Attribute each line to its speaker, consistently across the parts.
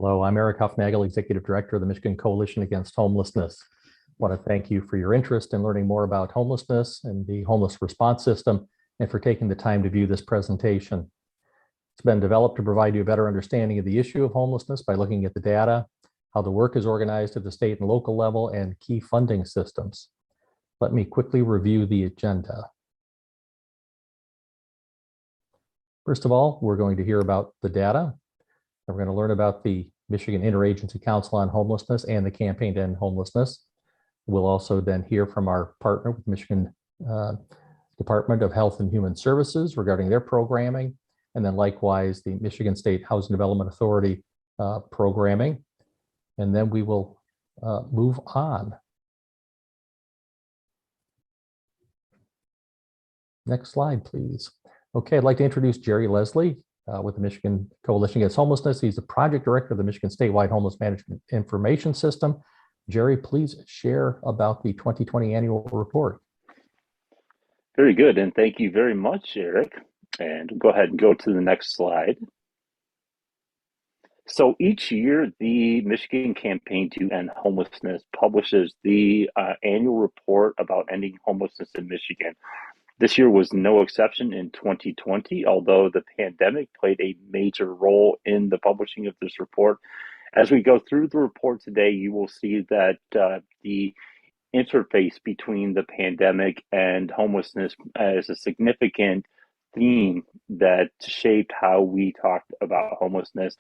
Speaker 1: Hello, I'm Eric Huffnagel, Executive Director of the Michigan Coalition Against Homelessness. I want to thank you for your interest in learning more about homelessness and the homeless response system, and for taking the time to view this presentation. It's been developed to provide you a better understanding of the issue of homelessness by looking at the data, how the work is organized at the state and local level, and key funding systems. Let me quickly review the agenda. First of all, we're going to hear about the data. We're going to learn about the Michigan Interagency Council on Homelessness and the Campaign to End Homelessness. We'll also then hear from our partner with Michigan Department of Health and Human Services regarding their programming, and then likewise the Michigan State Housing Development Authority programming. And then we will move on. Next slide, please. Okay, I'd like to introduce Jerry Leslie with the Michigan Coalition Against Homelessness. He's the project director of the Michigan Statewide Homeless Management Information System. Jerry, please share about the 2020 annual report.
Speaker 2: Very good, and thank you very much, Eric. And go ahead and go to the next slide. So each year, the Michigan Campaign to End Homelessness publishes the annual report about ending homelessness in Michigan. This year was no exception in 2020, although the pandemic played a major role in the publishing of this report. As we go through the report today, you will see that the interface between the pandemic and homelessness is a significant theme that shaped how we talked about homelessness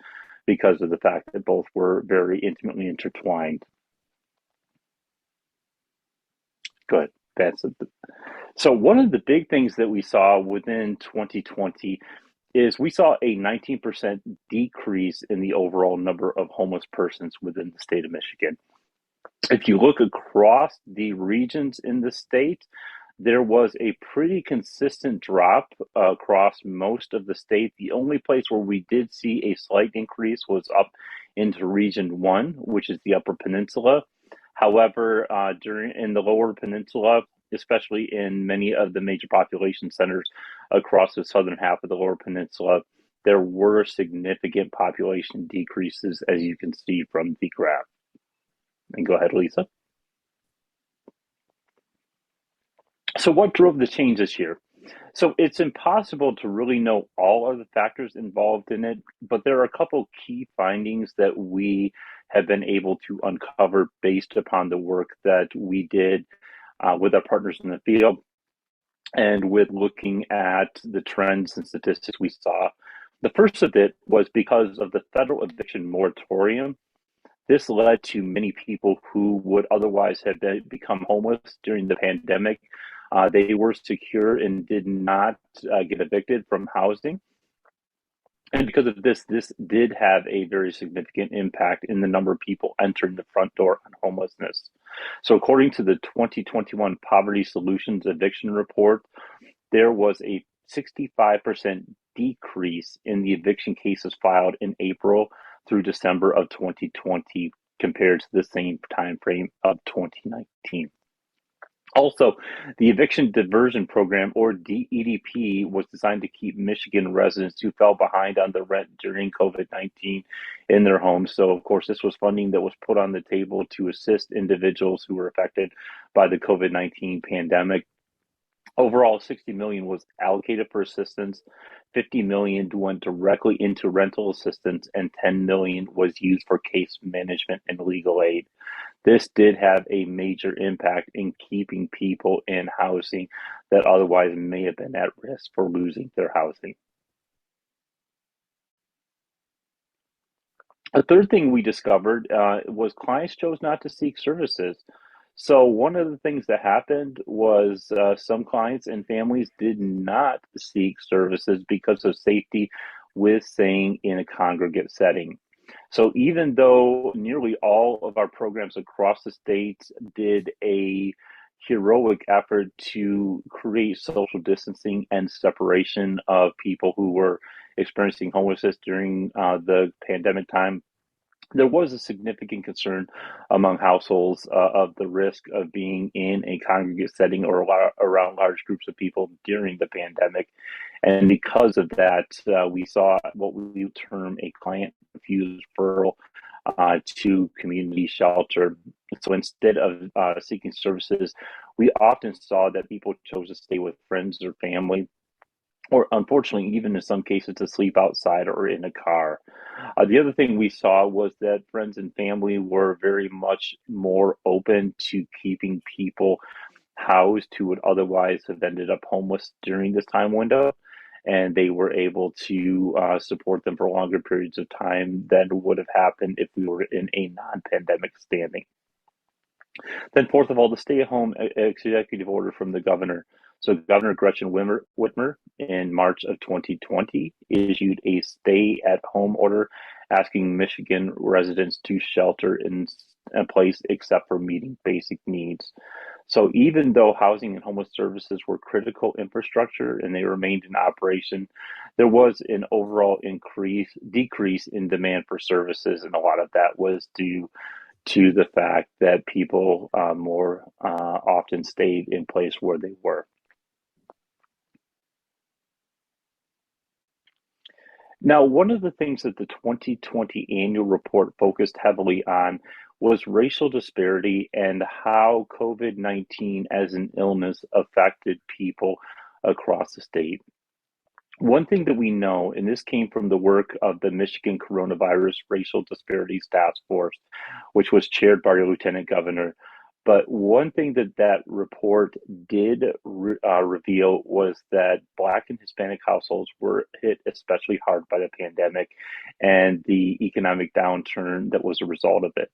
Speaker 2: because of the fact that both were very intimately intertwined. Good. That's it. So one of the big things that we saw within 2020 is we saw a 19% decrease in the overall number of homeless persons within the state of Michigan. If you look across the regions in the state, there was a pretty consistent drop across most of the state. The only place where we did see a slight increase was up into Region 1, which is the Upper Peninsula. However, in the Lower Peninsula, especially in many of the major population centers across the southern half of the Lower Peninsula, there were significant population decreases, as you can see from the graph. And go ahead, Lisa. So what drove the change this year? So it's impossible to really know all of the factors involved in it, but there are a couple key findings that we have been able to uncover based upon the work that we did with our partners in the field and with looking at the trends and statistics we saw. The first of it was because of the federal eviction moratorium. This led to many people who would otherwise have become homeless during the pandemic. They were secure and did not get evicted from housing. And because of this did have a very significant impact in the number of people entering the front door on homelessness. So according to the 2021 Poverty Solutions Eviction Report, there was a 65% decrease in the eviction cases filed in April through December of 2020 compared to the same time frame of 2019. Also, the Eviction Diversion Program, or EDP, was designed to keep Michigan residents who fell behind on the rent during COVID-19 in their homes. So, of course, this was funding that was put on the table to assist individuals who were affected by the COVID-19 pandemic. Overall, $60 million was allocated for assistance, $50 million went directly into rental assistance, and $10 million was used for case management and legal aid. This did have a major impact in keeping people in housing that otherwise may have been at risk for losing their housing. The third thing we discovered was clients chose not to seek services. So one of the things that happened was some clients and families did not seek services because of safety with staying in a congregate setting. So even though nearly all of our programs across the state did a heroic effort to create social distancing and separation of people who were experiencing homelessness during the pandemic time, there was a significant concern among households of the risk of being in a congregate setting or around large groups of people during the pandemic. And because of that, we saw what we term a client-refused referral to community shelter. So instead of seeking services, we often saw that people chose to stay with friends or family, or unfortunately, even in some cases, to sleep outside or in a car. The other thing we saw was that friends and family were very much more open to keeping people housed who would otherwise have ended up homeless during this time window. And they were able to support them for longer periods of time than would have happened if we were in a non pandemic standing. Then, fourth of all, the stay-at-home executive order from the governor. So, Governor Gretchen Whitmer in March of 2020 issued a stay-at-home order asking Michigan residents to shelter in place except for meeting basic needs. So, even though housing and homeless services were critical infrastructure and they remained in operation, there was an overall decrease in demand for services, and a lot of that was due to the fact that people more often stayed in place where they were. Now, one of the things that the 2020 annual report focused heavily on was racial disparity and how COVID-19 as an illness affected people across the state. One thing that we know, and this came from the work of the Michigan Coronavirus Racial Disparities Task Force, which was chaired by our Lieutenant Governor. But one thing that that report did reveal was that Black and Hispanic households were hit especially hard by the pandemic and the economic downturn that was a result of it.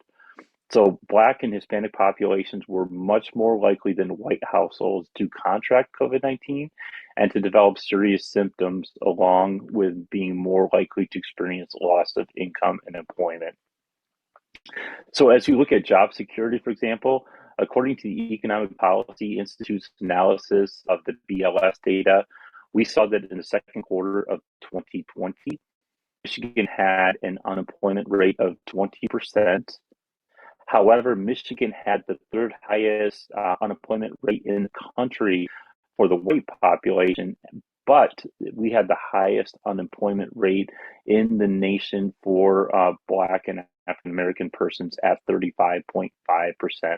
Speaker 2: So Black and Hispanic populations were much more likely than white households to contract COVID-19 and to develop serious symptoms, along with being more likely to experience loss of income and employment. So as you look at job security, for example, according to the Economic Policy Institute's analysis of the BLS data, we saw that in the second quarter of 2020, Michigan had an unemployment rate of 20%. However, Michigan had the third highest unemployment rate in the country for the white population, but we had the highest unemployment rate in the nation for Black and African American persons at 35.5%.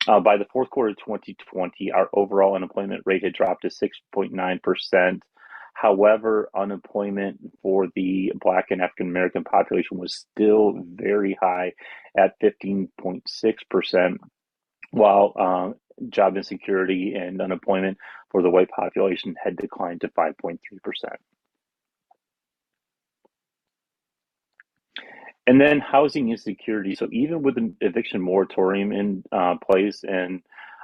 Speaker 2: By the fourth quarter of 2020, our overall unemployment rate had dropped to 6.9%. However, unemployment for the Black and African American population was still very high at 15.6%, while job insecurity and unemployment for the white population had declined to 5.3%. And then housing insecurity. So even with the eviction moratorium in place and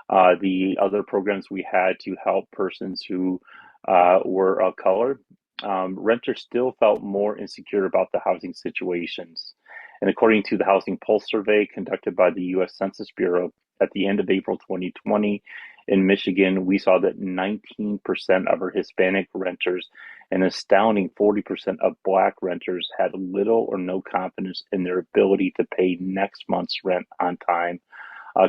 Speaker 2: the other programs we had to help persons who were of color, renters still felt more insecure about the housing situations. And according to the Housing Pulse survey conducted by the U.S. Census Bureau at the end of April 2020, in Michigan, we saw that 19% of our Hispanic renters and an astounding 40% of Black renters had little or no confidence in their ability to pay next month's rent on time,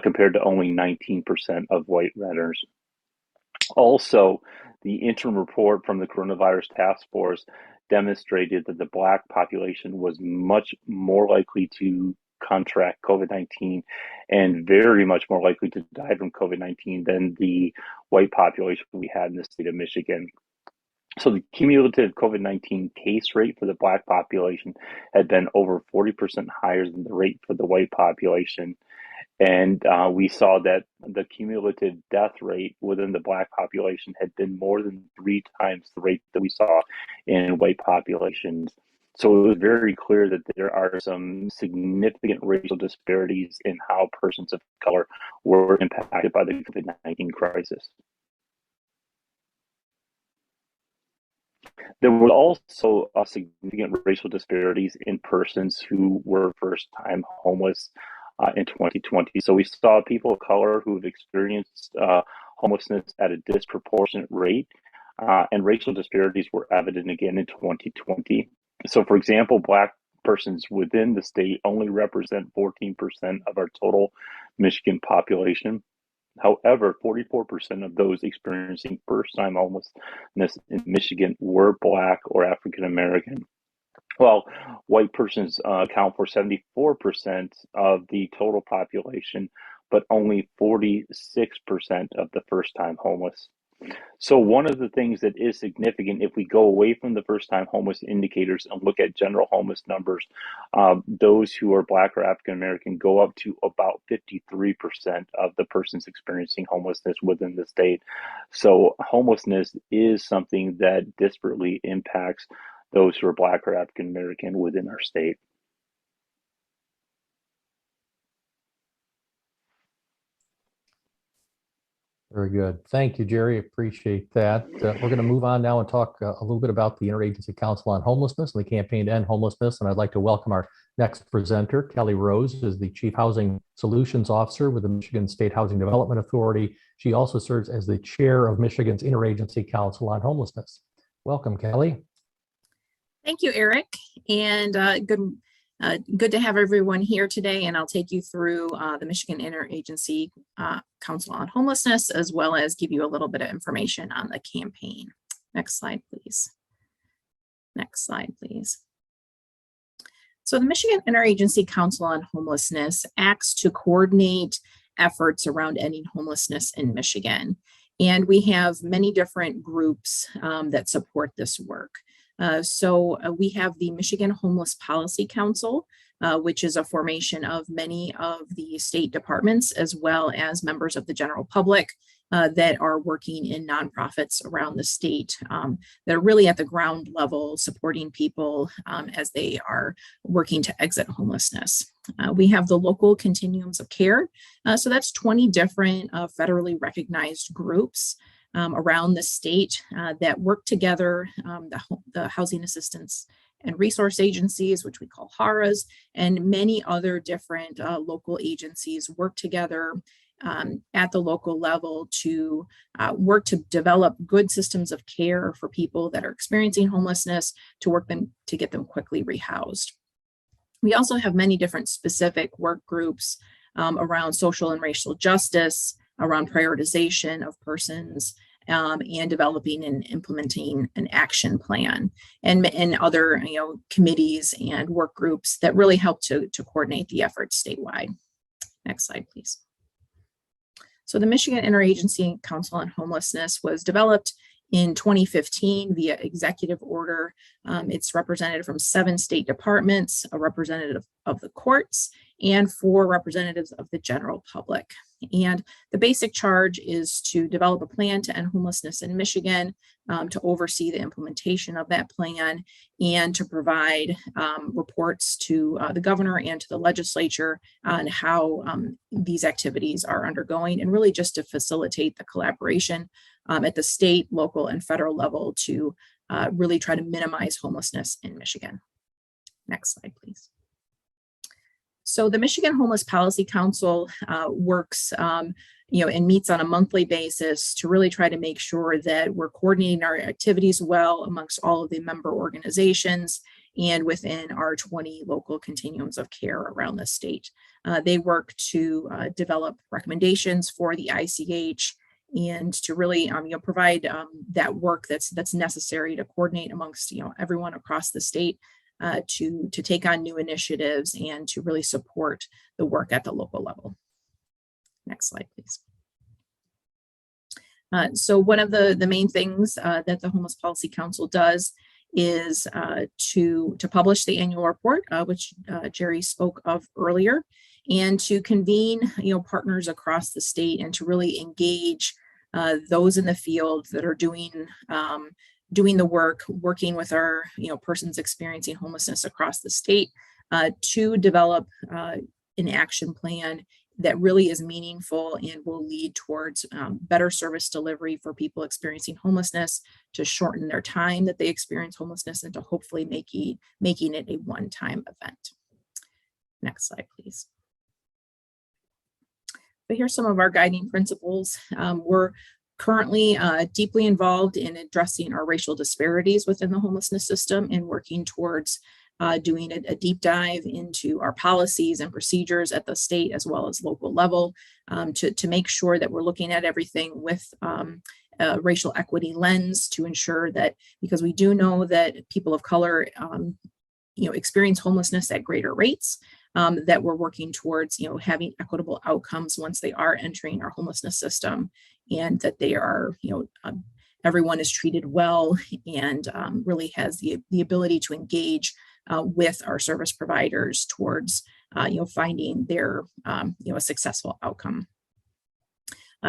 Speaker 2: compared to only 19% of white renters. Also, the interim report from the Coronavirus Task Force demonstrated that the Black population was much more likely to contract COVID-19 and very much more likely to die from COVID-19 than the white population we had in the state of Michigan. So the cumulative COVID-19 case rate for the Black population had been over 40% higher than the rate for the white population. And we saw that the cumulative death rate within the Black population had been more than 3 times the rate that we saw in white populations. So it was very clear that there are some significant racial disparities in how persons of color were impacted by the COVID-19 crisis. There were also significant racial disparities in persons who were first-time homeless in 2020. So we saw people of color who have experienced homelessness at a disproportionate rate, and racial disparities were evident again in 2020. So, for example, Black persons within the state only represent 14% of our total Michigan population. However, 44% of those experiencing first-time homelessness in Michigan were Black or African American. Well, white persons account for 74% of the total population, but only 46% of the first time homeless. So one of the things that is significant, if we go away from the first-time homeless indicators and look at general homeless numbers, those who are Black or African American go up to about 53% of the persons experiencing homelessness within the state. So homelessness is something that disparately impacts those who are Black or African American within our state.
Speaker 1: Very good. Thank you, Jerry. Appreciate that. We're going to move on now and talk a little bit about the Interagency Council on Homelessness and the campaign to end homelessness. And I'd like to welcome our next presenter. Kelly Rose is the Chief Housing Solutions Officer with the Michigan State Housing Development Authority. She also serves as the chair of Michigan's Interagency Council on Homelessness. Welcome, Kelly.
Speaker 3: Thank you, Eric, and good to have everyone here today. And I'll take you through the Michigan Interagency Council on Homelessness, as well as give you a little bit of information on the campaign. Next slide, please. Next slide, please. So the Michigan Interagency Council on Homelessness acts to coordinate efforts around ending homelessness in Michigan. And we have many different groups that support this work. So we have the Michigan Homeless Policy Council, which is a formation of many of the state departments, as well as members of the general public that are working in nonprofits around the state that are really at the ground level supporting people as they are working to exit homelessness. We have the local continuums of care. So that's 20 different federally recognized groups around the state that work together, the housing assistance and resource agencies, which we call HARAs, and many other different local agencies work together at the local level to work to develop good systems of care for people that are experiencing homelessness, to get them quickly rehoused. We also have many different specific work groups around social and racial justice, around prioritization of persons, and developing and implementing an action plan, and other committees and work groups that really help to coordinate the efforts statewide. Next slide, please. So the Michigan Interagency Council on Homelessness was developed in 2015 via executive order. It's represented from 7 state departments, a representative of the courts, and 4 representatives of the general public. And the basic charge is to develop a plan to end homelessness in Michigan, to oversee the implementation of that plan, and to provide reports to the governor and to the legislature on how these activities are undergoing, and really just to facilitate the collaboration at the state, local, and federal level to really try to minimize homelessness in Michigan. Next slide, please. So the Michigan Homeless Policy Council works, and meets on a monthly basis to really try to make sure that we're coordinating our activities well amongst all of the member organizations and within our 20 local continuums of care around the state. They work to develop recommendations for the ICH and to really provide that work that's necessary to coordinate amongst everyone across the state to take on new initiatives and to really support the work at the local level. Next slide, please. So one of the main things that the Homeless Policy Council does is to publish the annual report, which Jerry spoke of earlier, and to convene partners across the state and to really engage those in the field that are doing the work, working with our persons experiencing homelessness across the state to develop an action plan that really is meaningful and will lead towards better service delivery for people experiencing homelessness, to shorten their time that they experience homelessness, and to hopefully making it a one-time event. Next slide, please. But here's some of our guiding principles. We're currently deeply involved in addressing our racial disparities within the homelessness system and working towards doing a deep dive into our policies and procedures at the state as well as local level to make sure that we're looking at everything with a racial equity lens, to ensure that, because we do know that people of color experience homelessness at greater rates, that we're working towards, having equitable outcomes once they are entering our homelessness system, and that they are, everyone is treated well and really has the ability to engage with our service providers towards, finding their, a successful outcome.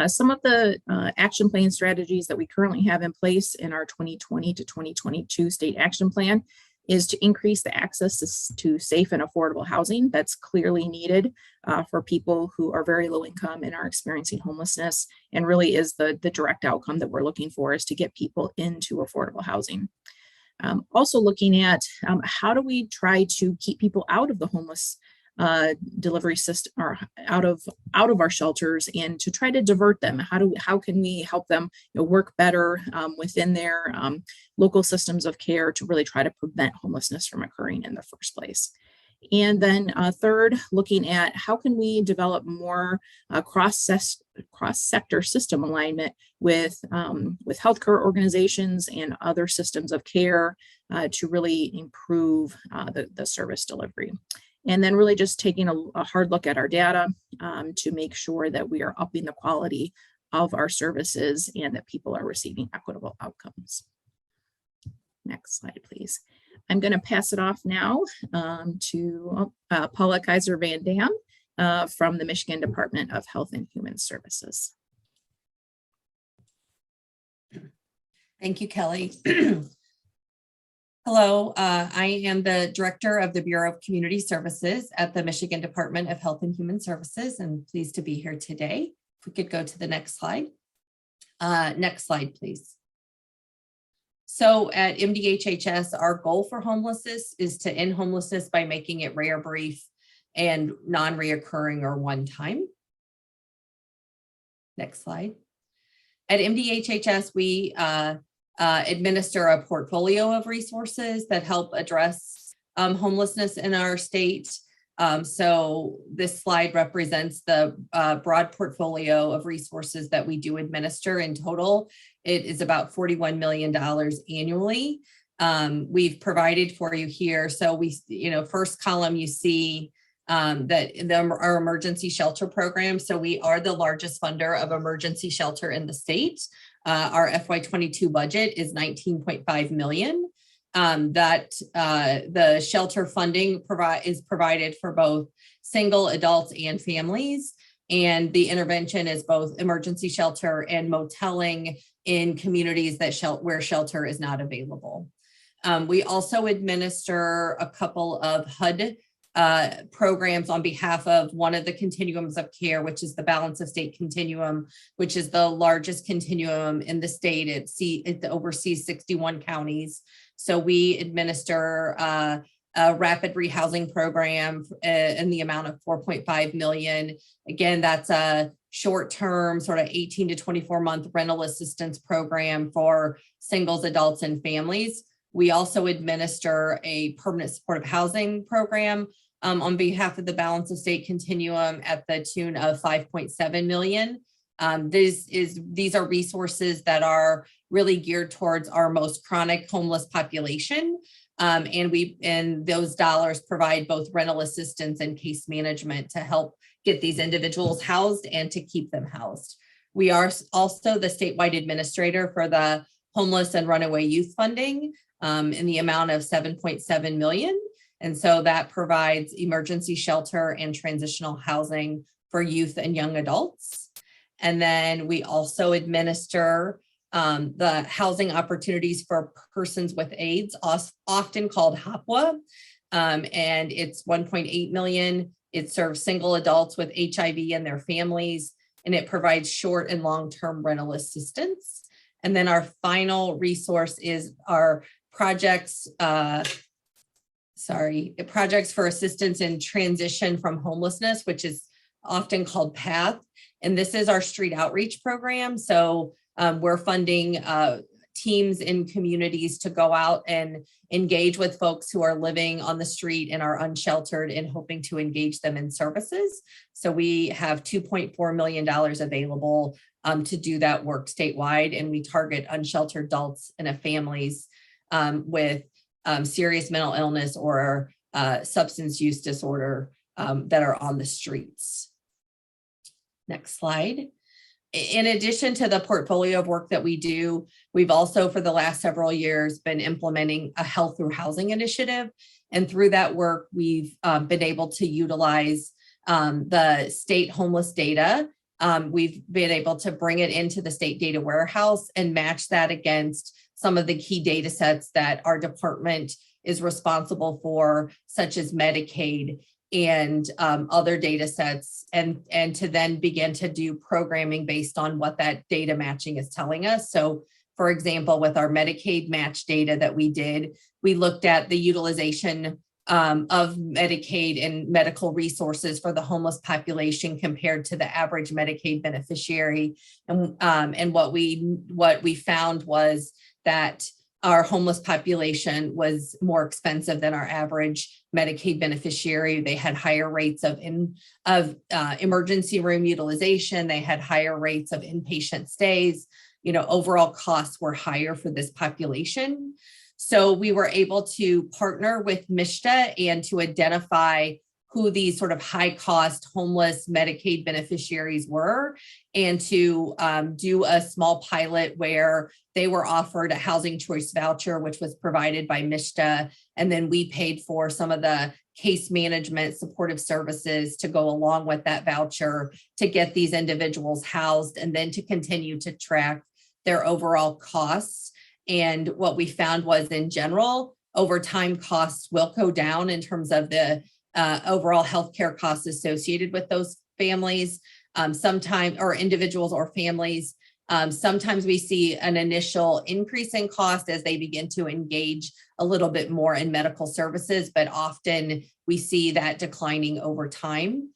Speaker 3: Some of the action plan strategies that we currently have in place in our 2020 to 2022 state action plan is to increase the access to safe and affordable housing that's clearly needed for people who are very low income and are experiencing homelessness, and really is the direct outcome that we're looking for, is to get people into affordable housing. Also looking at how do we try to keep people out of the homeless delivery system, or out of our shelters, and to try to divert them. How can we help them work better within their local systems of care to really try to prevent homelessness from occurring in the first place? And then third, looking at how can we develop more cross-sector system alignment with healthcare organizations and other systems of care to really improve the service delivery. And then really just taking a hard look at our data to make sure that we are upping the quality of our services and that people are receiving equitable outcomes. Next slide, please. I'm going to pass it off now to Paula Kaiser Van Dam from the Michigan Department of Health and Human Services.
Speaker 4: Thank you, Kelly. Hello, I am the Director of the Bureau of Community Services at the Michigan Department of Health and Human Services, and pleased to be here today. If we could go to the next slide. Next slide, please. So at MDHHS, our goal for homelessness is to end homelessness by making it rare, brief, and non-reoccurring or one-time. Next slide. At MDHHS, we administer a portfolio of resources that help address homelessness in our state. So this slide represents the broad portfolio of resources that we do administer. In total, it is about $41 million annually. We've provided for you here. So we, first column, you see that our emergency shelter program. So we are the largest funder of emergency shelter in the state. Our FY22 budget is $19.5 million. The shelter funding is provided for both single adults and families. And the intervention is both emergency shelter and moteling in communities where shelter is not available. We also administer a couple of HUD programs on behalf of one of the continuums of care, which is the Balance of State Continuum, which is the largest continuum in the state. It oversees 61 counties. So we administer a rapid rehousing program in the amount of $4.5 million. Again, that's a short-term, sort of 18 to 24-month rental assistance program for singles, adults, and families. We also administer a permanent supportive housing program on behalf of the Balance of State Continuum at the tune of $5.7 million. These are resources that are really geared towards our most chronic homeless population. And those dollars provide both rental assistance and case management to help get these individuals housed and to keep them housed. We are also the statewide administrator for the homeless and runaway youth funding in the amount of $7.7 million. And so that provides emergency shelter and transitional housing for youth and young adults. And then we also administer the housing opportunities for persons with AIDS, often called HOPWA, and it's $1.8 million. It serves single adults with HIV and their families, and it provides short and long-term rental assistance. And then our final resource is our projects for assistance in transition from homelessness, which is often called PATH. And this is our street outreach program. So we're funding teams in communities to go out and engage with folks who are living on the street and are unsheltered, and hoping to engage them in services. So we have $2.4 million available to do that work statewide. And we target unsheltered adults and families with serious mental illness or substance use disorder that are on the streets. Next slide. In addition to the portfolio of work that we do, we've also for the last several years been implementing a health through housing initiative. And through that work, we've been able to utilize the state homeless data. We've been able to bring it into the state data warehouse and match that against some of the key data sets that our department is responsible for, such as Medicaid and other data sets, and to then begin to do programming based on what that data matching is telling us. So for example, with our Medicaid match data that we did, we looked at the utilization of Medicaid and medical resources for the homeless population compared to the average Medicaid beneficiary. And what we found was that our homeless population was more expensive than our average Medicaid beneficiary. They had higher rates of emergency room utilization. They had higher rates of inpatient stays. Overall costs were higher for this population. So we were able to partner with MISHDA and to identify who these sort of high cost homeless Medicaid beneficiaries were, and to do a small pilot where they were offered a housing choice voucher, which was provided by MISHDA. And then we paid for some of the case management supportive services to go along with that voucher to get these individuals housed, and then to continue to track their overall costs. And what we found was, in general, over time, costs will go down in terms of the overall healthcare costs associated with those families, sometimes, or individuals or families. Sometimes we see an initial increase in cost as they begin to engage a little bit more in medical services, but often we see that declining over time.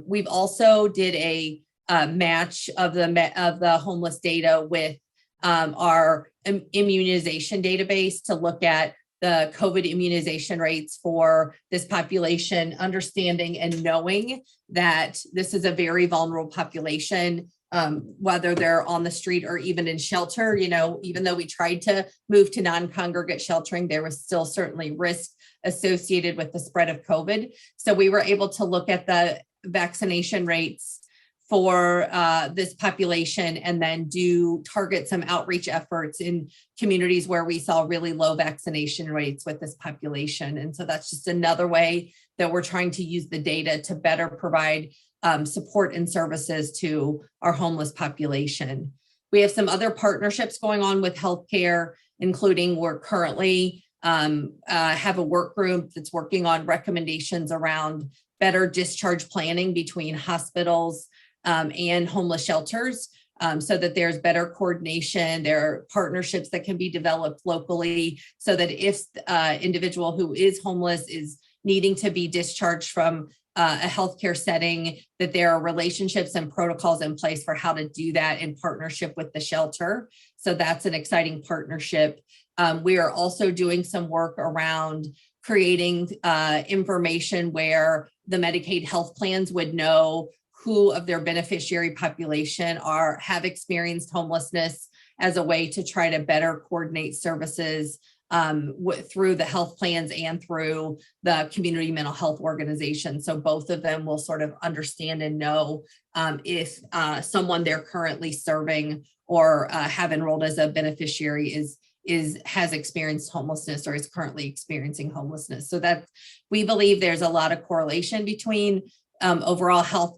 Speaker 4: We've also did a match of the homeless data with our immunization database to look at the COVID immunization rates for this population, understanding and knowing that this is a very vulnerable population, whether they're on the street or even in shelter. Even though we tried to move to non-congregate sheltering, there was still certainly risk associated with the spread of COVID. So we were able to look at the vaccination rates for this population, and then target some outreach efforts in communities where we saw really low vaccination rates with this population. And so that's just another way that we're trying to use the data to better provide support and services to our homeless population. We have some other partnerships going on with healthcare, including we're currently have a work group that's working on recommendations around better discharge planning between hospitals and homeless shelters, so that there's better coordination. There are partnerships that can be developed locally, so that if individual who is homeless is needing to be discharged from a healthcare setting, that there are relationships and protocols in place for how to do that in partnership with the shelter. So that's an exciting partnership. We are also doing some work around creating information where the Medicaid health plans would know who of their beneficiary population have experienced homelessness, as a way to try to better coordinate services through the health plans and through the community mental health organization. So both of them will sort of understand and know if someone they're currently serving or have enrolled as a beneficiary has experienced homelessness or is currently experiencing homelessness. So that we believe there's a lot of correlation between overall health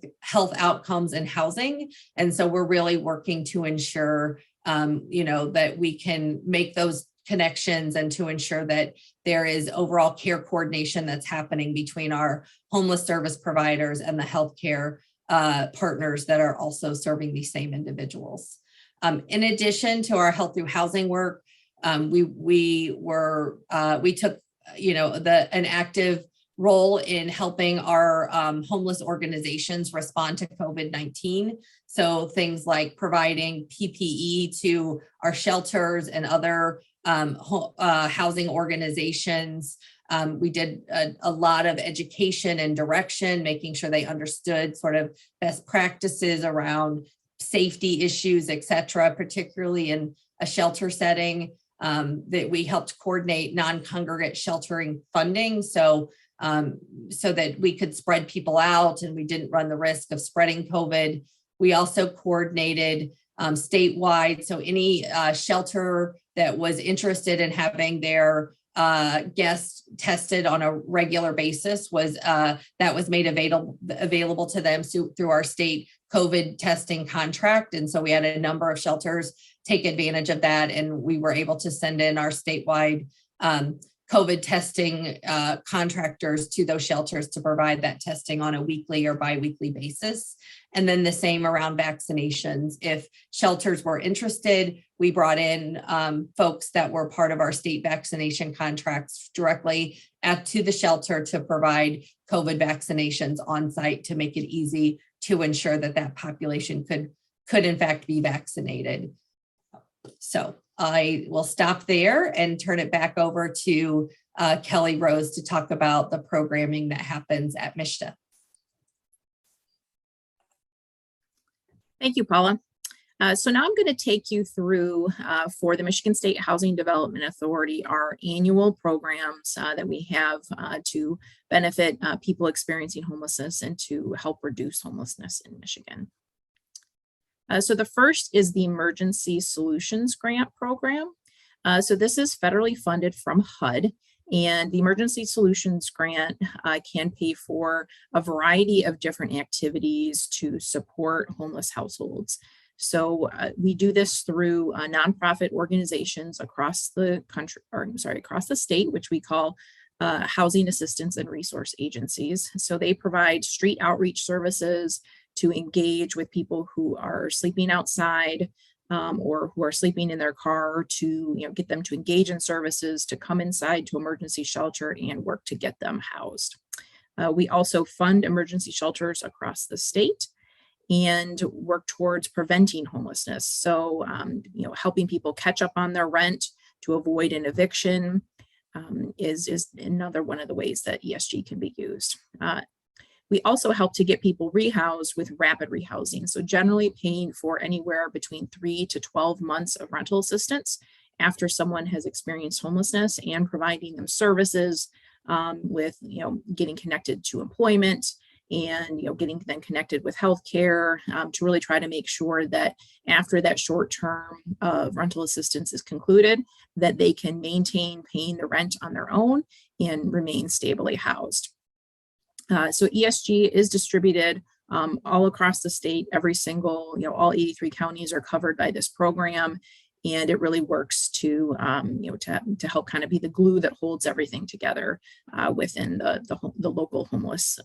Speaker 4: outcomes and housing. And so we're really working to ensure, that we can make those connections and to ensure that there is overall care coordination that's happening between our homeless service providers and the healthcare partners that are also serving these same individuals. In addition to our health through housing work, we took, an active role in helping our homeless organizations respond to COVID-19. So things like providing PPE to our shelters and other housing organizations. We did a lot of education and direction, making sure they understood sort of best practices around safety issues, et cetera, particularly in a shelter setting. that we helped coordinate non-congregate sheltering funding. So that we could spread people out and we didn't run the risk of spreading COVID. We also coordinated statewide. So any shelter that was interested in having their guests tested on a regular basis was made available to them through our state COVID testing contract. And so we had a number of shelters take advantage of that. And we were able to send in our statewide COVID testing contractors to those shelters to provide that testing on a weekly or biweekly basis. And then the same around vaccinations. If shelters were interested, we brought in folks that were part of our state vaccination contracts directly to the shelter to provide COVID vaccinations on site to make it easy to ensure that that population could in fact be vaccinated. So I will stop there and turn it back over to Kelly Rose to talk about the programming that happens at MSHDA.
Speaker 3: Thank you, Paula. So now I'm going to take you through for the Michigan State Housing Development Authority, our annual programs that we have to benefit people experiencing homelessness and to help reduce homelessness in Michigan. So the first is the Emergency Solutions Grant Program. So this is federally funded from HUD, and the Emergency Solutions Grant can pay for a variety of different activities to support homeless households. So we do this through nonprofit organizations across the country, or across the state, which we call housing assistance and resource agencies. So they provide street outreach services to engage with people who are sleeping outside or who are sleeping in their car, to get them to engage in services, to come inside to emergency shelter and work to get them housed. We also fund emergency shelters across the state and work towards preventing homelessness. So, helping people catch up on their rent to avoid an eviction is another one of the ways that ESG can be used. We also help to get people rehoused with rapid rehousing. So generally paying for anywhere between 3 to 12 months of rental assistance after someone has experienced homelessness, and providing them services with, getting connected to employment and, getting them connected with healthcare to really try to make sure that after that short term of rental assistance is concluded, that they can maintain paying the rent on their own and remain stably housed. So ESG is distributed all across the state. Every single, all 83 counties are covered by this program, and it really works to, to help kind of be the glue that holds everything together within the local homeless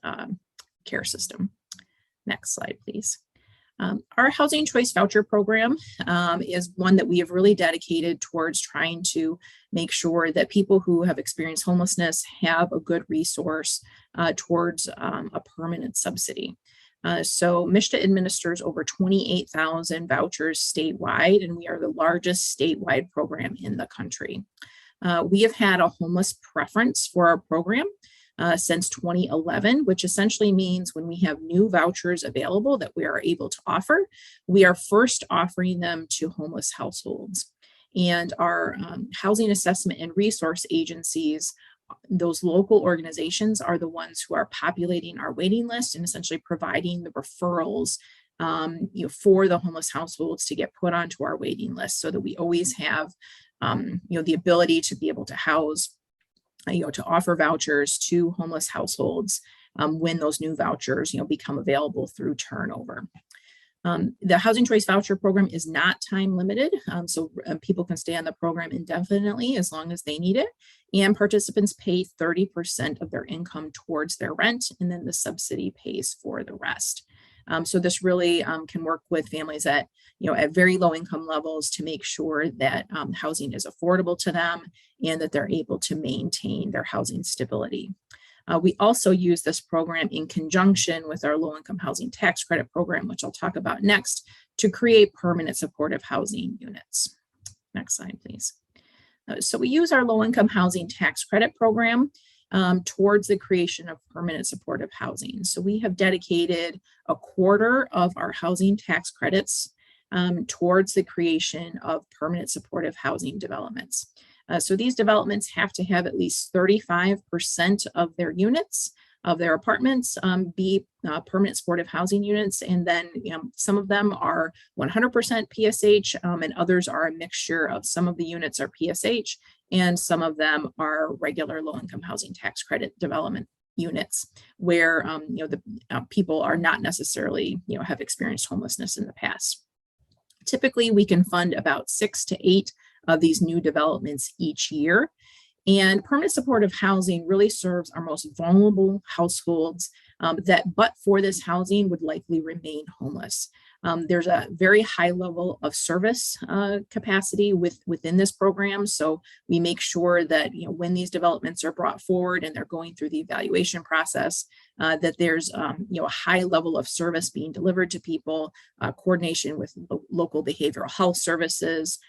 Speaker 3: care system. Next slide, please. Our Housing Choice Voucher Program is one that we have really dedicated towards trying to make sure that people who have experienced homelessness have a good resource towards a permanent subsidy. So MSHDA administers over 28,000 vouchers statewide, and we are the largest statewide program in the country. We have had a homeless preference for our program since 2011, which essentially means when we have new vouchers available that we are able to offer, we are first offering them to homeless households. And our housing assessment and resource agencies, those local organizations, are the ones who are populating our waiting list and essentially providing the referrals for the homeless households to get put onto our waiting list, so that we always have the ability to be able to house, to offer vouchers to homeless households when those new vouchers, become available through turnover. The Housing Choice Voucher Program is not time limited, so people can stay on the program indefinitely as long as they need it, and participants pay 30% of their income towards their rent, and then the subsidy pays for the rest. So this really can work with families at very low income levels to make sure that housing is affordable to them and that they're able to maintain their housing stability. We also use this program in conjunction with our low-income housing tax credit program, which I'll talk about next, to create permanent supportive housing units. Next slide, please. So we use our low-income housing tax credit program towards the creation of permanent supportive housing. So we have dedicated a quarter of our housing tax credits towards the creation of permanent supportive housing developments. So these developments have to have at least 35% of their units, of their apartments, be permanent supportive housing units. And then some of them are 100% PSH, and others are a mixture of some of the units are PSH and some of them are regular low-income housing tax credit development units where the people are not necessarily have experienced homelessness in the past. Typically, we can fund about 6 to 8 of these new developments each year. And permanent supportive housing really serves our most vulnerable households that, but for this housing, would likely remain homeless. There's a very high level of service capacity within this program. So we make sure that when these developments are brought forward and they're going through the evaluation process, that there's a high level of service being delivered to people, coordination with local behavioral health services,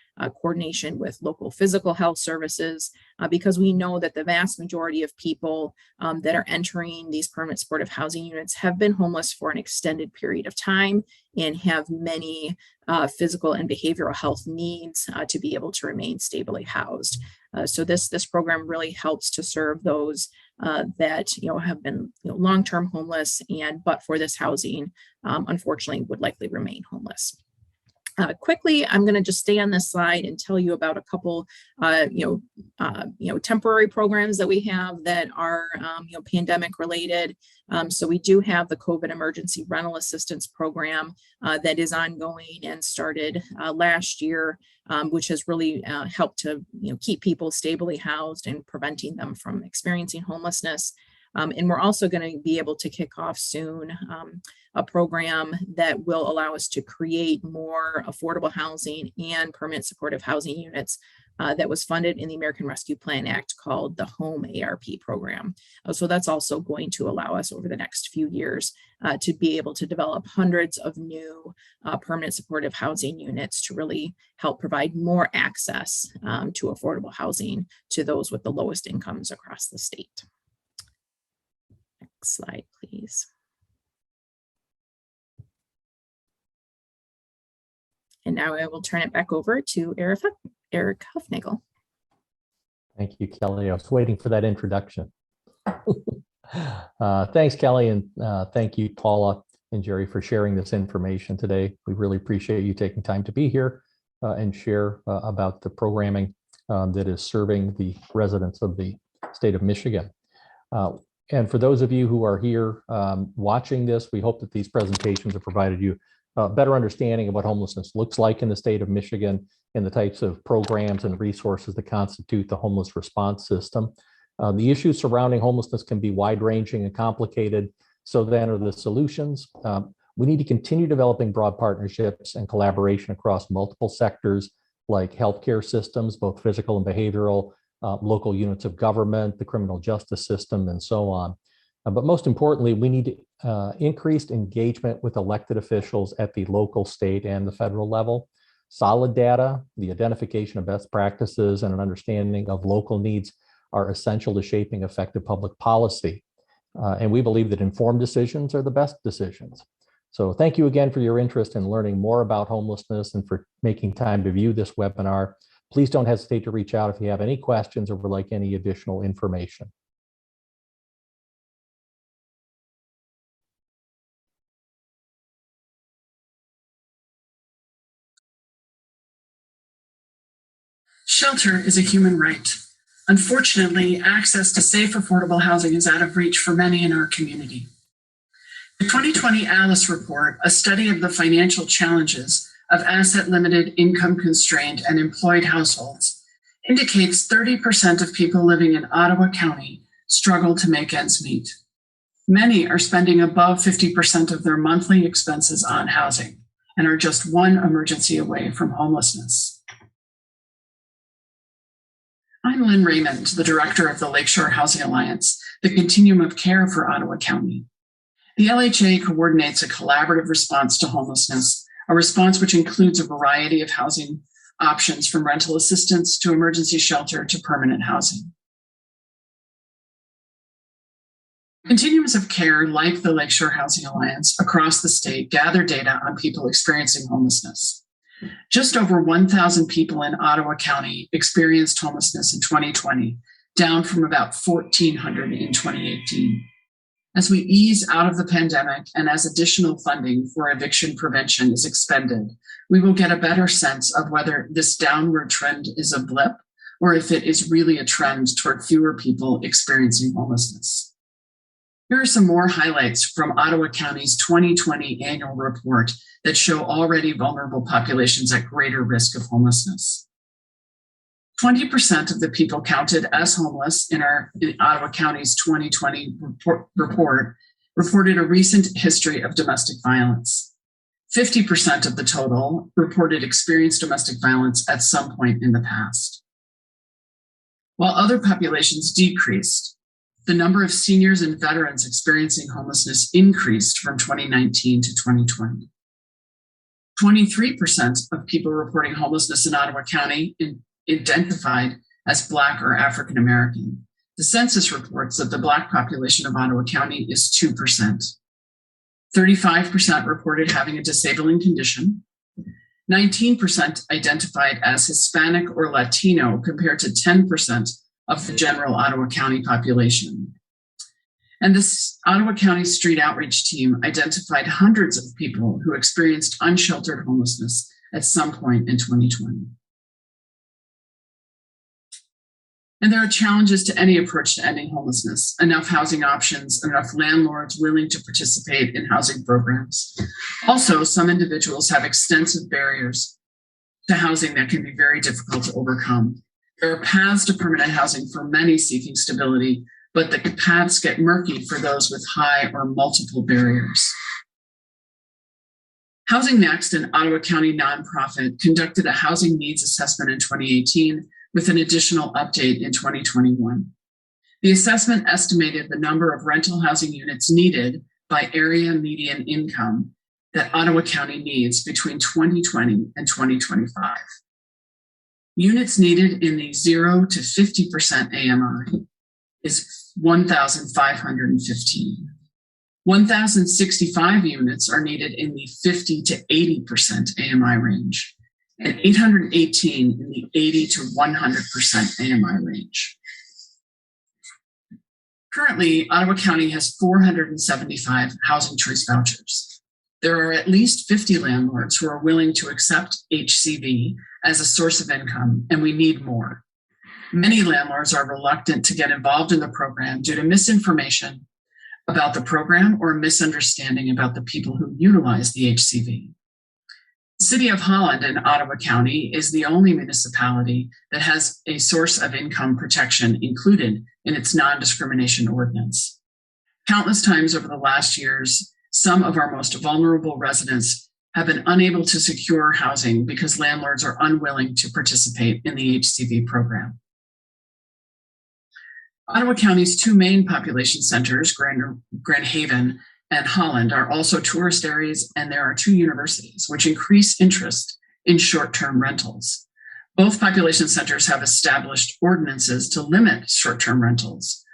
Speaker 3: coordination with local physical health services, because we know that the vast majority of people that are entering these permanent supportive housing units have been homeless for an extended period of time and have many physical and behavioral health needs to be able to remain stably housed. So this program really helps to serve those that have been long-term homeless and but for this housing, unfortunately, would likely remain homeless. Quickly, I'm going to just stay on this slide and tell you about a couple, temporary programs that we have that are, pandemic related. So we do have the COVID Emergency Rental Assistance Program that is ongoing and started last year, which has really helped to keep people stably housed and preventing them from experiencing homelessness. And we're also going to be able to kick off soon a program that will allow us to create more affordable housing and permanent supportive housing units that was funded in the American Rescue Plan Act called the Home ARP program. So that's also going to allow us over the next few years to be able to develop hundreds of new permanent supportive housing units to really help provide more access to affordable housing to those with the lowest incomes across the state. Next slide, please. And now I will turn it back over to Eric Huffnagel.
Speaker 1: Thank you, Kelly. I was waiting for that introduction. Thanks, Kelly, and thank you, Paula and Jerry, for sharing this information today. We really appreciate you taking time to be here and share about the programming that is serving the residents of the state of Michigan. And for those of you who are here watching this, we hope that these presentations have provided you a better understanding of what homelessness looks like in the state of Michigan and the types of programs and resources that constitute the homeless response system. The issues surrounding homelessness can be wide-ranging and complicated. So then are the solutions. We need to continue developing broad partnerships and collaboration across multiple sectors like healthcare systems, both physical and behavioral, local units of government, the criminal justice system, and so on. But most importantly, we need increased engagement with elected officials at the local, state, and the federal level. Solid data, the identification of best practices, and an understanding of local needs are essential to shaping effective public policy. And we believe that informed decisions are the best decisions. So thank you again for your interest in learning more about homelessness and for making time to view this webinar. Please don't hesitate to reach out if you have any questions or would like any additional information.
Speaker 5: Shelter is a human right. Unfortunately, access to safe, affordable housing is out of reach for many in our community. The 2020 ALICE report, a study of the financial challenges of asset-limited, income-constrained, and employed households, indicates 30% of people living in Ottawa County struggle to make ends meet. Many are spending above 50% of their monthly expenses on housing and are just one emergency away from homelessness. I'm Lynn Raymond, the director of the Lakeshore Housing Alliance, the Continuum of Care for Ottawa County. The LHA coordinates a collaborative response to homelessness, a response which includes a variety of housing options from rental assistance to emergency shelter to permanent housing. Continuums of care, like the Lakeshore Housing Alliance, across the state gather data on people experiencing homelessness. Just over 1,000 people in Ottawa County experienced homelessness in 2020, down from about 1,400 in 2018. As we ease out of the pandemic and as additional funding for eviction prevention is expended, we will get a better sense of whether this downward trend is a blip or if it is really a trend toward fewer people experiencing homelessness. Here are some more highlights from Ottawa County's 2020 annual report that show already vulnerable populations at greater risk of homelessness. 20% of the people counted as homeless in Ottawa County's 2020 report reported a recent history of domestic violence. 50% of the total reported experienced domestic violence at some point in the past. While other populations decreased, the number of seniors and veterans experiencing homelessness increased from 2019 to 2020. 23% of people reporting homelessness in Ottawa County identified as Black or African American. The census reports that the Black population of Ottawa County is 2%. 35% reported having a disabling condition. 19% identified as Hispanic or Latino compared to 10% of the general Ottawa County population. And this Ottawa County Street Outreach team identified hundreds of people who experienced unsheltered homelessness at some point in 2020. And there are challenges to any approach to ending homelessness: enough housing options, enough landlords willing to participate in housing programs. Also, some individuals have extensive barriers to housing that can be very difficult to overcome. There are paths to permanent housing for many seeking stability, but the paths get murky for those with high or multiple barriers. Housing Next, an Ottawa County nonprofit, conducted a housing needs assessment in 2018 with an additional update in 2021. The assessment estimated the number of rental housing units needed by area median income that Ottawa County needs between 2020 and 2025. Units needed in the 0 to 50% AMI is 1,515. 1,065 units are needed in the 50 to 80% AMI range, and 818 in the 80 to 100% AMI range. Currently, Ottawa County has 475 housing choice vouchers. There are at least 50 landlords who are willing to accept HCV as a source of income, and we need more. Many landlords are reluctant to get involved in the program due to misinformation about the program or misunderstanding about the people who utilize the HCV. The City of Holland in Ottawa County is the only municipality that has a source of income protection included in its non-discrimination ordinance. Countless times over the last years, some of our most vulnerable residents have been unable to secure housing because landlords are unwilling to participate in the HCV program. Ottawa County's two main population centers, Grand Haven and Holland, are also tourist areas, and there are two universities, which increase interest in short-term rentals. Both population centers have established ordinances to limit short-term rentals.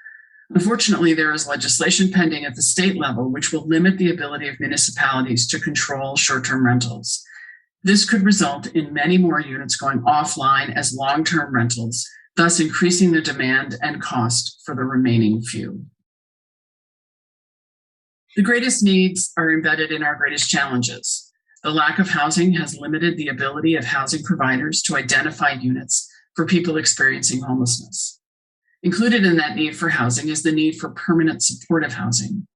Speaker 5: Unfortunately, there is legislation pending at the state level which will limit the ability of municipalities to control short-term rentals. This could result in many more units going offline as long-term rentals, thus increasing the demand and cost for the remaining few. The greatest needs are embedded in our greatest challenges. The lack of housing has limited the ability of housing providers to identify units for people experiencing homelessness. Included in that need for housing is the need for permanent supportive housing.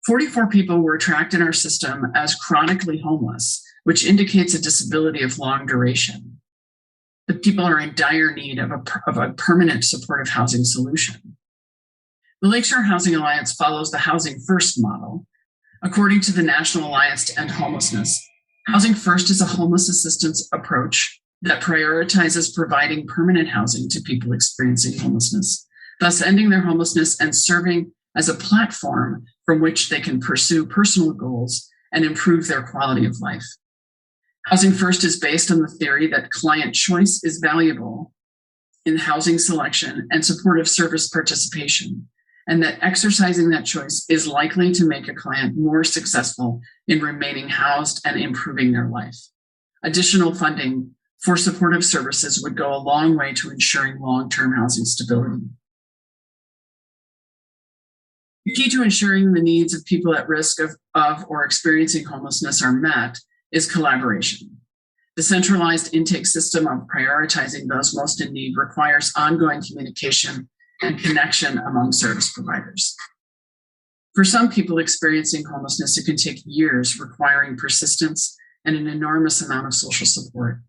Speaker 5: 44 people were tracked in our system as chronically homeless, which indicates a disability of long duration. The people are in dire need of a permanent supportive housing solution. The Lakeshore Housing Alliance follows the Housing First model. According to the National Alliance to End Homelessness, Housing First is a homeless assistance approach that prioritizes providing permanent housing to people experiencing homelessness, thus ending their homelessness and serving as a platform from which they can pursue personal goals and improve their quality of life. Housing First is based on the theory that client choice is valuable in housing selection and supportive service participation, and that exercising that choice is likely to make a client more successful in remaining housed and improving their life. Additional funding for supportive services would go a long way to ensuring long-term housing stability. The key to ensuring the needs of people at risk of or experiencing homelessness are met is collaboration. The centralized intake system of prioritizing those most in need requires ongoing communication and connection among service providers. For some people experiencing homelessness, it can take years, requiring persistence and an enormous amount of social support.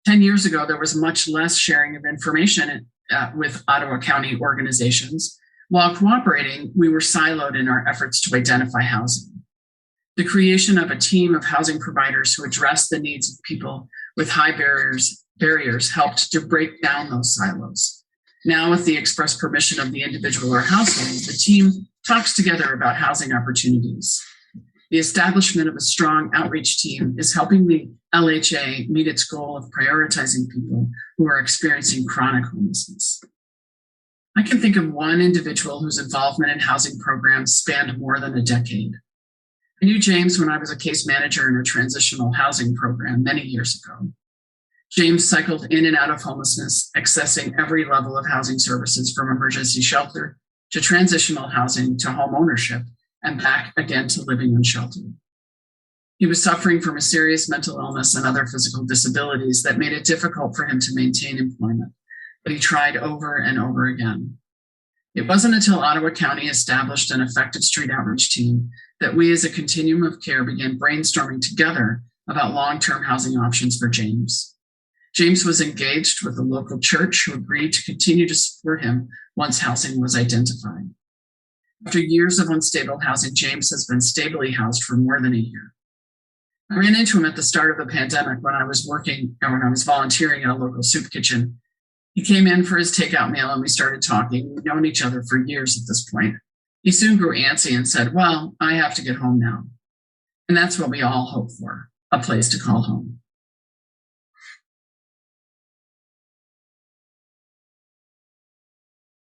Speaker 5: 10 years ago, there was much less sharing of information with Ottawa County organizations. While cooperating, we were siloed in our efforts to identify housing. The creation of a team of housing providers who address the needs of people with high barriers helped to break down those silos. Now, with the express permission of the individual or household, the team talks together about housing opportunities. The establishment of a strong outreach team is helping the LHA meet its goal of prioritizing people who are experiencing chronic homelessness. I can think of one individual whose involvement in housing programs spanned more than a decade. I knew James when I was a case manager in a transitional housing program many years ago. James cycled in and out of homelessness, accessing every level of housing services from emergency shelter to transitional housing to home ownership and back again to living unsheltered. He was suffering from a serious mental illness and other physical disabilities that made it difficult for him to maintain employment, but he tried over and over again. It wasn't until Ottawa County established an effective street outreach team that we as a continuum of care began brainstorming together about long-term housing options for James. James was engaged with a local church who agreed to continue to support him once housing was identified. After years of unstable housing, James has been stably housed for more than a year. I ran into him at the start of the pandemic when I was volunteering at a local soup kitchen. He came in for his takeout meal and we started talking. We've known each other for years at this point. He soon grew antsy and said, "Well, I have to get home now." And that's what we all hope for, a place to call home.